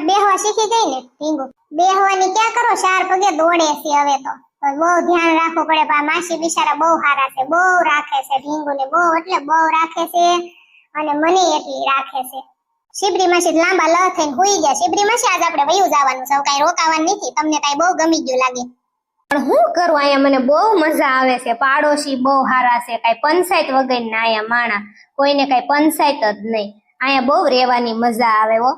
જ બેહવા શીખી ગઈ ને ઢીંગુ, બેહવાની ક્યાં કરો, 4 પગે દોડે છે હવે તો બહુ ધ્યાન રાખવું પડે. પા માસી બિચારા બહુ સારા છે, બહુ રાખે છે ઢીંગુને, બહુ એટલે બહુ રાખે છે અને મને એટલી રાખે છે. શિબરી માસી લાંબા લ થઈને હુઈ ગયા. શિબરી માસી આજ આપણે વયું જવાનું છે, કઈ રોકાવાનું નથી. તમને કઈ બહુ ગમી ગયું લાગે? પણ હું કરું, અહીંયા મને બહુ મજા આવે છે. પાડોશી બહુ સારા છે, કઈ પંચાયત વગરના અહીંયા માણા, કોઈને કઈ પંચાયત જ નહીં. અહીંયા બહુ રહેવાની મજા આવે હો.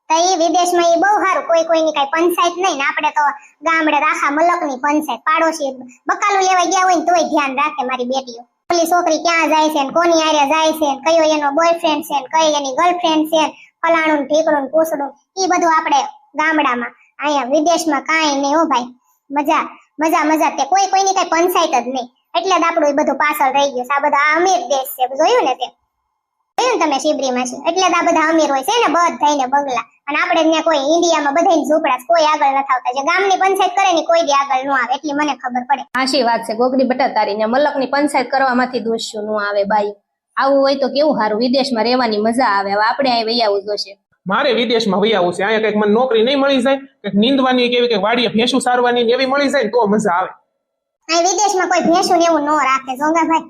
તો ઈ વિદેશમાં ઈ બહુ સારું, કોઈની કઈ પંચાયત નહીં ને. આપણે તો ગામડે રાખા મલકની પંચાયત. પાડોશી બકાલું લેવા ગયા હોય ને તોય ધ્યાન રાખે મારી બેટીઓ. ઓલી છોકરી ક્યાં જાય છે ને કોની હારે જાય છે ને કયો એનો બોયફ્રેન્ડ છે ને કઈ એની ગર્લફ્રેન્ડ છે, ફલાણું ઢીકણું પૂછડું, ઈ બધું આપણે ગામડામાં. અહીંયા વિદેશમાં કાંઈ નહીં હો ભાઈ. મજા મજા મજા, તે કોઈની કઈ પંચાયત જ નહીં. એટલે જ આપણું બધું પાછળ રહી ગયું. આ બધા અમીર દેશ છે, જોયું ને તે, જોયું ને તમે શિબરીમાં છે. એટલે જ આ બધા અમીર હોય છે ને બધાઈને બંગલા. અને આપણે ત્યાં કોઈ ઇન્ડિયામાં બધાને ઝૂંપડા, કોઈ આગળ નથી આવતા. જે ગામની પંચાયત કરે ને કોઈ દી આગળ ન આવે, એટલી મને ખબર પડે. સાચી વાત છે ગોગડી બટા તારી. ને મલકની પંચાયત કરવામાંથી દોષ્યું ન આવે બાઈ. આવું હોય તો કેવું સારું, વિદેશમાં રહેવાની મજા આવે. હવે આપણે અહીં વહી આવવું જોશે. મારે વિદેશમાં વહી આવવું છે. અહીંયા કઈક મને નોકરી નહીં મળી જાય, કઈક નીંદવાની કેવી કઈક વાડીએ ભેંસું સારવાની એવી મળી જાય ને તો મજા આવે. અહીં વિદેશમાં કોઈ ભેંસું ને એવું ન રાખે જોગાભાઈ.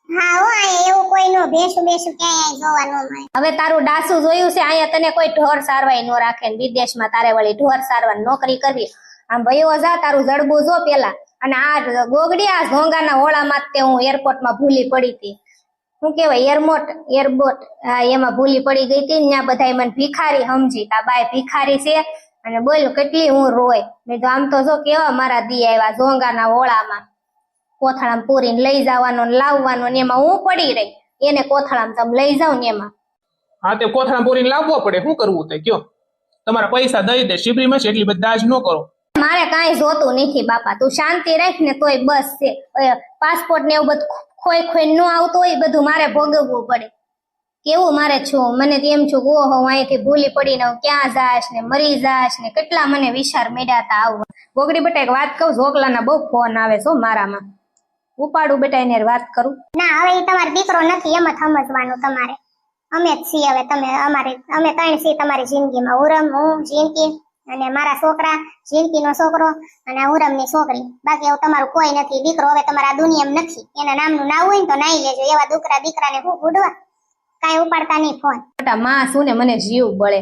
હા હો, અહીંયા એવું કોઈ નો ભેંસું બેસું ક્યાંય જોવા ન મળે. હવે તારું ડાસું જોયું છે, અહીંયા તને કોઈ ઢોર સારવાય ન રાખે ને વિદેશમાં તારે વળી ઢોર સારવાની નોકરી કરવી. આમ ભયો જા, તારું જડબું જો પેલા. અને આ ગોગડી આ ઝોંગાના હોળામાં તે હું એરપોર્ટમાં ભૂલી પડી હતી. શું કેવાય, એરબોટ એમાં ભૂલી પડી ગઈ હતી. ત્યાં બધા મને ભિખારી સમજી, તા બાય ભિખારી છે. અને બોલ્યું કેટલી હું રોય. મેં તો આમ તો જો કેવા મારા દી આવ્યા ઝોંગાના હોળામાં, કોથળામાં પૂરીને લઈ જવાનો ને લાવવાનો ને એમાં હું પડી રહી. એને કોથળામાં તમે લઈ જાવ ને એમાં. હા, તે કોથળામાં પૂરીને લાવવો પડે, શું કરવું તે કયો? તમારા પૈસા દઈ દે શિબરીમાં છે, એટલી બધી દાજ ન કરો. મારે કાંઈ જોતું નથી બાપા, તું શાંતિ રાખ ને તોય બસ છે. પાસપોર્ટ ને એવું બધું ખોઈ ન આવતું હોય, બધું મારે ભોગવવું પડે. કેવું મારે છું, મને એમ છું ઓહો અહીંથી ભૂલી પડીને ક્યાં જાશ ને મરી જાશ ને, કેટલા મને વિચાર મેળ્યા આવું. ગોગડી બેટા એક વાત કહું, ઝોકલાના બહુ ફોન આવે છો મારામાં. ઉપાડું બેટા એને વાત કરું? ના, હવે એ તમારો દીકરો નથી એમ જ સમજવાનું તમારે. અમે જ છીએ હવે, અમે 3 છીએ તમારી જિંદગીમાં. ઉરમ, હું, જિંદગી અને મારા છોકરા, જિંદગીનો છોકરો અને ઉરમની છોકરી. બાકી એવું તમારું કોઈ નથી. દીકરો હવે તમારા દુનિયામાં નથી. એના નામનું નામ હોય ને તો નાઈ લેજો. એવા દીકરાને હું ગુડવા કાંઈ ઉપાડતા નહીં ફોન. બેટા માં શું ને મને જીવ બળે.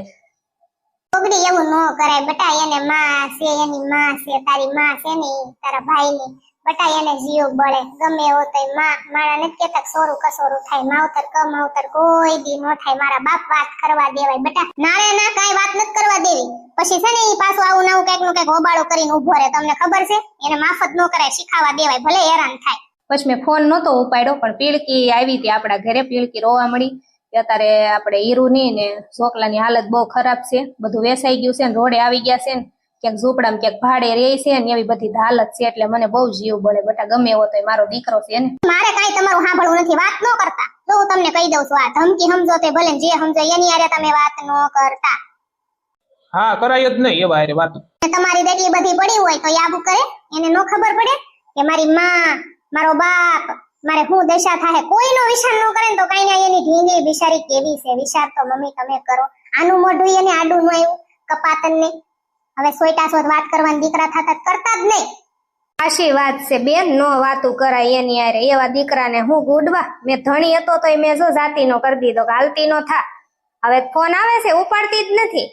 ગોગડી એવું ન કરાય બેટા. એને માં છે, એની માં છે, તારી માં છે ને તારા ભાઈની. બેટા એને જીવ બળે ગમે એવો તો. મારા નથી કેતા સોરું કસોરું થાય, માવતર કમાવતર કોઈ દી ન થાય. મારા બાપ વાત કરવા દેવાય બેટા. નારે ના કાંઈ વાત નથી કરવા દેવી. પછી છે ને એ પાછું આવું નવું કઈક નું કઈક હોબાળો કરીને ઉભો રહે. તમને ખબર છે, એને માફત ન કરાય, શીખાવા દેવાય, ભલે હેરાન થાય. પછી મેં ફોન નતો ઉપાડ્યો, પણ પીળકી આવી હતી આપણા ઘરે. પીળકી રોવા મળી કે અત્યારે આપણે હીરું ની ને ઝોકલાની હાલત બહુ ખરાબ છે, બધું વેસાઈ ગયું છે ને રોડે આવી ગયા છે ને, ક્યાંક ઝૂંપડામાં ક્યાંક ભાડે રહે છે ને, એવી બધી હાલત છે. એટલે મને બહુ જીવ બળે બેટા. ગમે એવો તો મારો દીકરો છે ને. મારે કાંઈ તમારું સાંભળવું નથી. વાત ન કરતા તો હું તમને કહી દઉં છું. આ ધમકી સમજો તે ભલે, જે સમજો એની હારે તમે વાત ન કરતા. હા, કરાય જ નહીં એવા હારે વાત. તમારી એટલી બધી પડી હોય તો યાબુ કરે. એને નો ખબર પડે કે મારી માં, મારો બાપ, મારે શું દશા થાય. કોઈનો વિચાર ન કરે ને તો કઈ ના. એની ઢીંગલી બિચારી કેવી છે, વિચાર તો મમ્મી તમે કરો. આનું મોઢું એને આડું ન આવ્યું કપાતન ને. હવે સોયટા સોત વાત કરવાની દીકરા થતા કરતા જ નહીં. સાચી વાત છે બેન, નો વાતું કરાય એની હારે. એવા દીકરાને હું ગુડવા. મેં ધણી હતો તો મેં જો જાતી નો કરી દીધો કે હાલતી નો થા. હવે ફોન આવે છે ઉપાડતી જ નથી.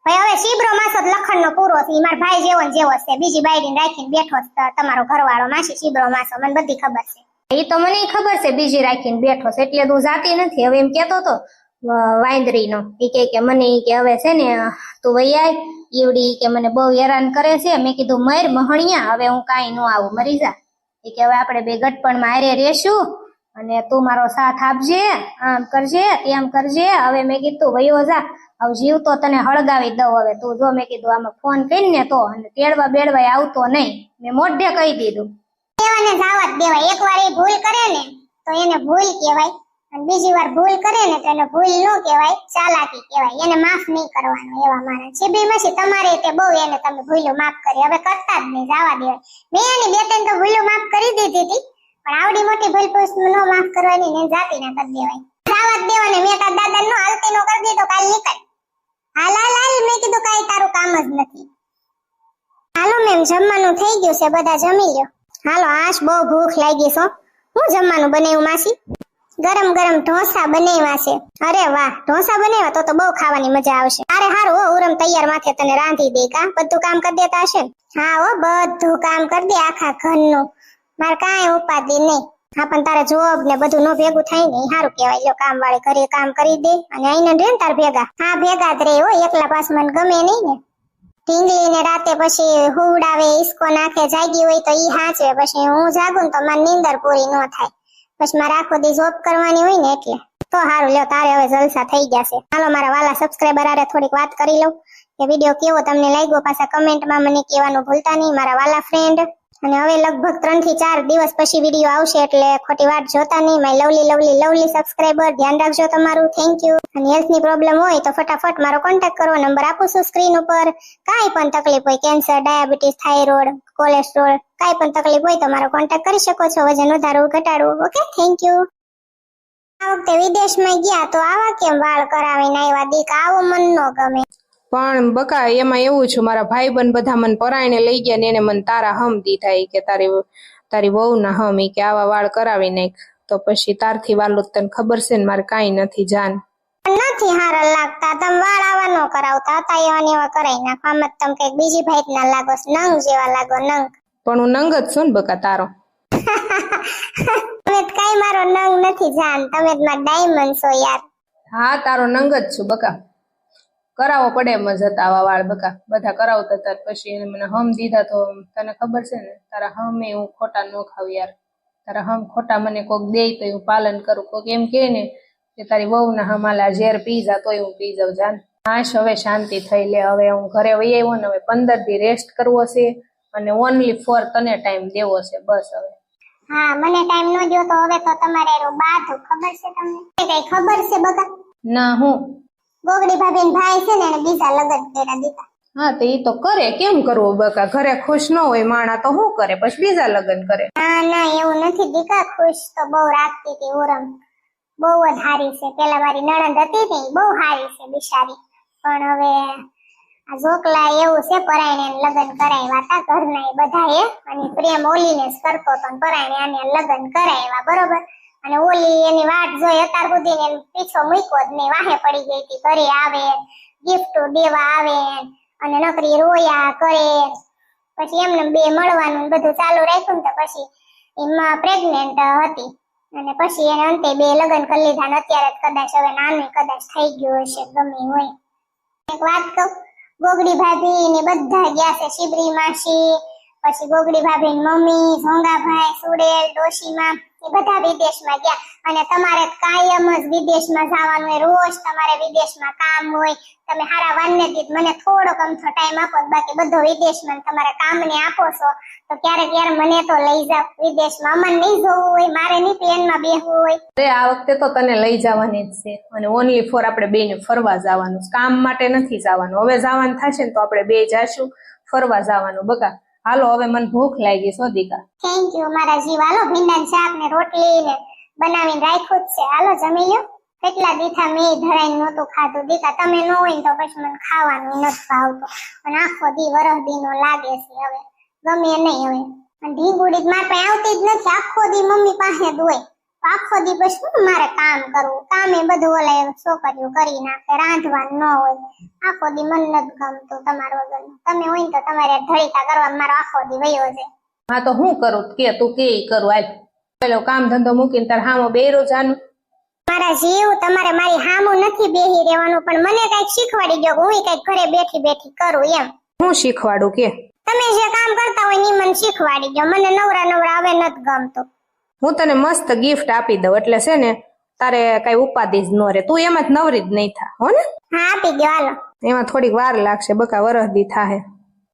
ભાઈ હવે શીબરો માસો લખણ નો પૂરો છે. મારા ભાઈ જેવો ને જેવો છે. બીજી બાયડીને રાખીને બેઠો તમારો ઘરવાળો માસી શીબરો માસો. મને બધી ખબર છે. એ તો મને ખબર છે, બીજી રાખીને બેઠો છે એટલે તું જાતી નથી. હવે એમ કેતો તો વાંદરી નો કે મને કે હવે છે ને તું વૈયાય ઈવડી કે મને બહુ હેરાન કરે છે. મેં કીધું મર મહણિયા, હવે હું કાંઈ ન આવું, મરી જા. એ કે હવે આપણે બે ગટપણમાં હારે રહેશું અને તું મારો સાથ આપજે, આમ કરજે તેમ કરજે. હવે મેં કીધું વયો જા, હવે જીવ તો તને હળગાવી દઉં. હવે તું જો, મેં કીધું આમાં ફોન કરીને તો, અને તેડવા બેડવાય આવતો નહીં. મેં મોઢે કહી દીધું. એને જાવા જ દેવાય. એકવાર એ ભૂલ કરે ને તો એને ભૂલ કહેવાય, અને બીજી વાર ભૂલ કરે ને તો એને ભૂલ ન કહેવાય, ચાલાકી કહેવાય. એને માફ નહીં કરવાનું. એવા મારા શિબરી માસી તમારે તે બહુ એને તમે ભૂલો માફ કરી. હવે કરતા જ નહીં, જાવા દેવાય. મેં એની 2-3 તો ભૂલો માફ કરી દીધી હતી, પણ આવડી મોટી ભૂલ પૂછ નો માફ કરવાની ને જાતી ના કરી દેવાય. જાવા જ દેવાને. મેં તાર દાદા નો હાલતી નો કરી દીધો, કાલ નીકળ. જ નથી. હાલો મેમ, જમવાનું થઈ ગયું છે, બધા જમી લ્યો. હાલો, આશ બહુ ભૂખ લાગી છે. હું જમવાનું બનાવ્યું માસી? ગરમ ગરમ ઢોસા બનાવ્યા છે. અરે વાહ, ઢોસા બનાવ્યા તો બહુ ખાવાની મજા આવશે. અરે હારું હો, ઉરમ તૈયાર માથે તને રાંધી દે કા? બધું કામ કરી દેતા હશે ને? હા હો, બધું કામ કરી દે આખા ઘરનું. મારે કાંઈ ઉપાધિ નહીં. હા પણ તારે જોબ ને બધું નો ભેગું થાય ને, સારું કહેવાય. લો, કામ વાળી ઘરે કામ કરી દે અને આઈને રે ને તાર ભેગા. હા ભેગા જ રે હો, એકલા પાસ મને ગમે નહીં ને. ઢીંગલી ને રાતે પછી હુવડાવે, ઈસકો નાખે, જાગી હોય તો ઈ હાચે. પછી હું જાગું ને તો મારી નીંદર પૂરી ન થાય. પછી મારે આખો દી જોબ કરવાની હોય ને એટલે. તો હારું, લ્યો, તારે હવે જલસા થઈ ગયા છે. હાલો, મારા વાલા સબસ્ક્રાઈબર આરે થોડીક વાત કરી લઉં કે વિડીયો કેવો તમને લાગ્યો. પાછા કમેન્ટમાં મને કહેવાનું ભૂલતા નહીં મારા વાલા ફ્રેન્ડ. અને હવે લગભગ 3 થી 4 દિવસ પછી વિડીયો આવશે, એટલે ખોટી વાત જોતા નહીં. માય લવલી સબસ્ક્રાઈબર, ધ્યાન રાખજો તમારું. Thank you. અને હેલ્થની પ્રોબ્લેમ હોય તો ફટાફટ મારો કોન્ટેક્ટ કરો. નંબર આપું છું સ્ક્રીન ઉપર. કાંઈ પણ તકલીફ હોય, કેન્સર, ડાયાબિટીસ, થાઇરોઇડ, કોલેસ્ટ્રોલ, કાંઈ પણ તકલીફ હોય તો મારો કોન્ટેક્ટ કરી શકો છો. વજન વધારવું, ઘટાડવું. Okay, thank you. આ વખતે વિદેશમાં ગયા તો આવા કેમ વાળ કરાવીને આવ્યા? દીક આવો મન નો ગમે. પણ બકા એમાં એવું છે, મારા ભાઈબંધ બધા મને પરાયણે લઈ ગયા ને એને મને તારા હમ દીધા. ઈ કે તારી વહુ ના હમ, ઈ કે આવા વાળ કરાવી નાખ. તો પછી તારથી વાલો તને ખબર છે ને, મારે કાંઈ નથી જાન. નથી હારા લાગતા. તમે વાળ આવા નો કરાવતા હતા, એવા ને એવા કરાઈ નાખો. આમાં તમે કઈક બીજી ભાઈ ના લાગો, નંગ જેવા લાગો, નંગ. પણ હું નંગ જ છું ને બકા તારો. તમે કઈ મારો નંગ નથી જાન, તમે જ મારા ડાયમંડ છો યાર. હા, તારો નંગ જ છું બકા. કરાવો પડે એમ જ હતા આવા વાળ બકા. બધા કરાવતા હતા, પછી એને મને હમ દીધા. તો તને ખબર છે ને, તારા હમે હું ખોટા ન ખાવ યાર. તારા હમ ખોટા મને કોક દે તો હું પાલન કરું. કોક એમ કે ને કે તારી વહુ ના હમાલા ઝેર પી જા તોય હું પી જાઉં જાન. હાશ, હવે શાંતિ થઈ લે. હવે હું ઘરે વહી આવ્યો ને, હવે 15 દી રેસ્ટ કરવો છે અને ઓનલી ફોર તને ટાઈમ દેવો છે બસ. હવે હા, મને ટાઈમ નો દ્યો તો હવે તો તમારે બાધું ખબર છે તમને? કઈ ખબર છે બકા? ના, હું ગોગડી ભાભી ભાઈ છે ને, એને બીજા લગ્ન કર્યા દીધા. હા, તો ઈ તો કરે. કેમ કરવું બકા? ઘરે ખુશ ન હોય માણા તો શું કરે? પછી બીજા લગ્ન કરે. ના ના, એવું નથી દીકા. ખુશ તો બહુ રાખતી હતી ઉરમ. બહુ જ હારી છે. પેલા મારી નણંદ હતી ને, બહુ હારી છે બિચારી. પણ હવે આ જોકલા એવું છે, પરાયણે લગ્ન કરાવ્યા હતા ઘરના બધાએ. અને પ્રેમ ઓલીને જ કરતો હતો, પરાયણે આને લગ્ન કરાવ્યા, બરોબર. અને ઓલી એની વાટ જોઈ અત્યાર સુધી એને પીછો મૂક્યો જ નહીં. વાહે પડી ગઈ હતી. ઘરે આવે, ગિફ્ટ દેવા આવે અને નકરી રોયા કરે. પછી એમને બે મળવાનું બધું ચાલુ રાખ્યું ને, તો પછી એમાં પ્રેગ્નેન્ટ હતી. અને પછી એને અંતે બે લગ્ન કરી લીધા. ને અત્યારે કદાચ હવે નાનું કદાચ થઈ ગયું હશે, ગમે હોય. એક વાત કહું, ગોગડી ભાભી ને બધા ગયા છે. શિબરી માસી, પછી ગોગડી ભાભી મમ્મી, ઝોંગાભાઈ, સુડેલ, ડોશીમાં, એ બધા વિદેશમાં ગયા. અને તમારે કાયમ જ વિદેશમાં જવાનું હોય. રોજ તમારે વિદેશમાં કામ હોય. તમે હારા વાનને દીધ મને થોડોક અમથો ટાઈમ આપો, બાકી બધો વિદેશમાં તમારા કામને આપો છો. તો ક્યારેક યાર મને તો લઈ જાવ વિદેશમાં. અમને નહીં જવું હોય, મારે નહીં પ્લેનમાં બેસવું હોય. અરે આ વખતે તો તને લઈ જવાની જ છે. અને ઓનલી ફોર આપણે બેને ફરવા જવાનું. કામ માટે નથી જવાનું. હવે જવાનું થશે ને તો આપણે બે જાશું ફરવા જવાનું બકા. હાલો, હવે મને ભૂખ લાગી છે દીકા. થેન્ક યુ મારા જીવ. હાલો, ભીંડાનું શાક ને રોટલી ને બનાવીને રાખ્યું જ છે. હાલો, જમી લ્યો. કેટલા દીથા મેં ધરાઈને નહોતું ખાધું દીકા. તમે ન હોય ને તો પછી મને ખાવાનું નથી ભાવતું. અને આખો દી વરહદી નો લાગે છે. હવે ગમે નહીં હવે. અને ઢીંગુડી મારે પાસે આવતી જ નથી. આખો દી મમ્મી પાસે જ હોય. આખો દી પછી શું મારે કામ કરવું? કામે બધું ઓલા છોકરીઓ કરી નાખે, રાંધવાનું ન હોય. આખો દી મન નથી ગમતું તમારો વગર. તમે હોય ને તો તમારે ધડીકા કરવા મારો આખો દી વયો છે. હા, તો હું કરું કે તું કે કરું? હાલ પેલો કામ ધંધો મૂકીને તાર હામો બેરો જાનું. મારા જીવ, તમારે મારી હામું નથી બેહી રહેવાનું, પણ મને કઈક શીખવાડી દો. હું કઈક ઘરે બેઠી બેઠી કરું એમ. હું શીખવાડું કે? તમે જે કામ કરતા હોય ને મને શીખવાડી દો. મને નવરા નવરા હવે નથી ગમતું. હું તને મસ્ત ગિફ્ટ આપી દઉં, એટલે છે ને તારે કઈ ઉપાધિ જ ન રહે. તું એમાં જ નવરી જ નહીં થા, હો ને? હા, આપી દો. હાલો, એમાં થોડીક વાર લાગશે બકા, વરહદી થાહે.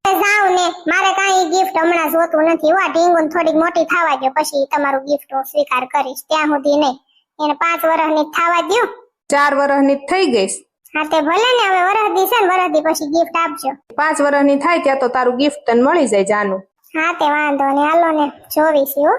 જાવ ને, મારે કઈ ગિફ્ટ હમણાં જોતું નથી. વા ઢીંગુન થોડીક મોટી થવા દો, પછી તમારું ગિફ્ટ હું સ્વીકાર કરીશ. ત્યાં સુધી નહીં. એને 5 વર્ષની થવા દો. 4 વર્ષની થઈ ગઈશ. હા, તે ભલે ને. હવે વરહદી છે ને, વરહદી પછી ગિફ્ટ આપજો. 5 વર્ષની થાય ત્યાં તો તારું ગિફ્ટ તને મળી જાય જાનું. હા, તે વાંધો ને. હાલો ને, જોવીશ હો.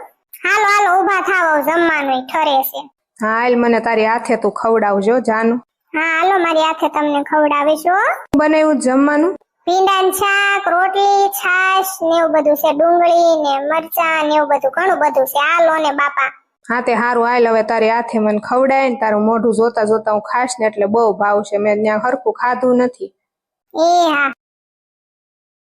હાલો હાલો, ઉભા થાવ, જમવાનું ઠરે છે. હા, હાલ મને તારી હાથે તું ખવડાવજો જાનું. હા, હાલો, મારી હાથે તમને ખવડાવીશ હો. બનાવ્યું જમવાનું? ભીંડાનું શાક, રોટલી, છાશ ને એવું બધું છે, ડુંગળી ને મરચાં ને એવું બધું ઘણું બધું છે. હાલો ને બાપા. હા તે હારું હાલ, હવે તારી હાથે મને ખવડાય ને તારું મોઢું જોતા જોતા હું ખાશ ને એટલે બહુ ભાવશે. મેં ત્યાં હરખું ખાધું નથી. એ હા.